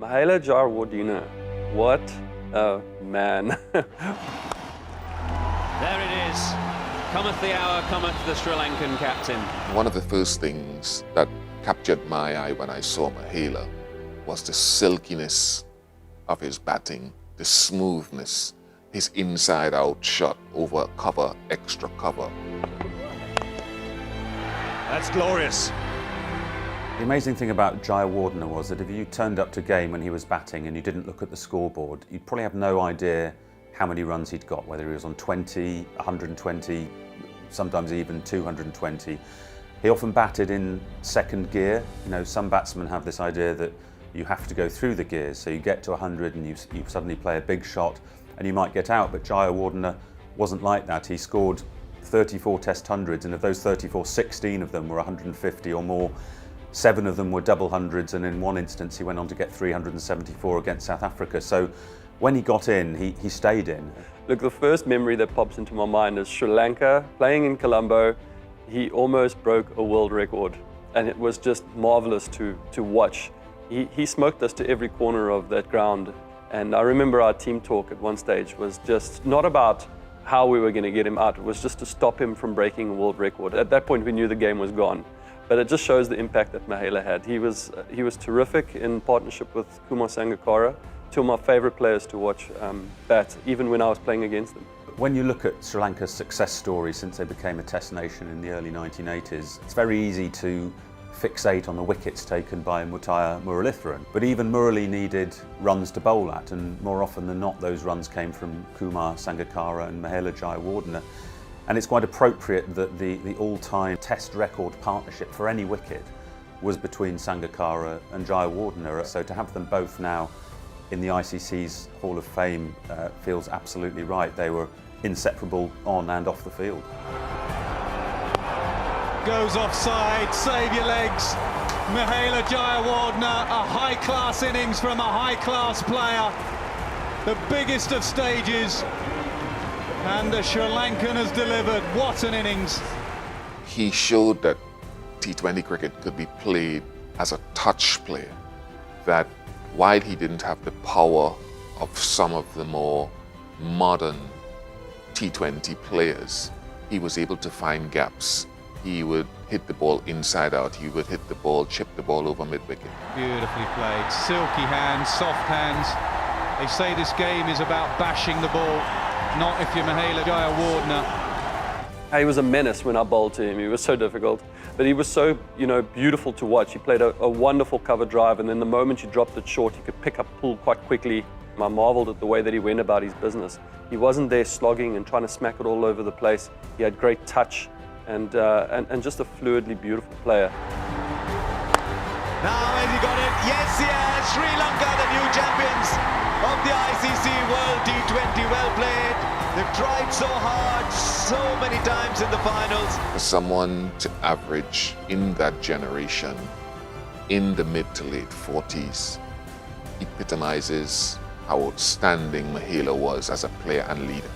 Mahila Jaivardhan, what a man. There it is. Cometh the hour, cometh the Sri Lankan captain. One of the first things that captured my eye when I saw Mahila was the silkiness of his batting, the smoothness, his inside-out shot over cover, extra cover. That's glorious. The amazing thing about Jaivardhan was that if you turned up to game when he was batting and you didn't look at the scoreboard, you'd probably have no idea how many runs he'd got, whether he was on 20, 120, sometimes even 220. He often batted in second gear. You know, some batsmen have this idea that you have to go through the gears, so you get to 100 and you suddenly play a big shot and you might get out, but Jaivardhan wasn't like that. He scored 34 test hundreds, and of those 34, 16 of them were 150 or more. 7 of them were double hundreds, and in one instance he went on to get 374 against South Africa. So when he got in, he stayed in. Look, the first memory that pops into my mind is Sri Lanka, playing in Colombo. He almost broke a world record, and it was just marvelous to watch. He smoked us to every corner of that ground, and I remember our team talk at one stage was just not about how we were going to get him out, it was just to stop him from breaking a world record. At that point we knew the game was gone. But it just shows the impact that Mahila had. He was terrific in partnership with Kumar Sangakkara, two of my favourite players to watch bat, even when I was playing against them. When you look at Sri Lanka's success story since they became a test nation in the early 1980s, it's very easy to fixate on the wickets taken by Muttiah Muralitharan. But even Murali needed runs to bowl at, and more often than not those runs came from Kumar Sangakkara and Mahila Jaivardhan. And it's quite appropriate that the all-time test record partnership for any wicket was between Sangakkara and Jaivardhan. So to have them both now in the ICC's Hall of Fame feels absolutely right. They were inseparable on and off the field. Goes offside, save your legs. Mahila Jaivardhan, a high-class innings from a high-class player. The biggest of stages. And the Sri Lankan has delivered. What an innings. He showed that T20 cricket could be played as a touch player, that while he didn't have the power of some of the more modern T20 players, he was able to find gaps. He would hit the ball inside out, he would hit the ball, chip the ball over mid-wicket. Beautifully played. Silky hands, soft hands. They say this game is about bashing the ball. Not if you're Mahila Jaivardhan. He was a menace when I bowled to him. He was so difficult, but he was so, beautiful to watch. He played a wonderful cover drive, and then the moment you dropped it short, he could pick up pull quite quickly. I marvelled at the way that he went about his business. He wasn't there slogging and trying to smack it all over the place. He had great touch and just a fluidly beautiful player. Now has he got it? Yes, he has. Sri Lanka, the new champions of the ICC World T20. Well played. They've tried so hard, so many times in the finals. For someone to average in that generation, in the mid to late 40s, epitomizes how outstanding Mahila was as a player and leader.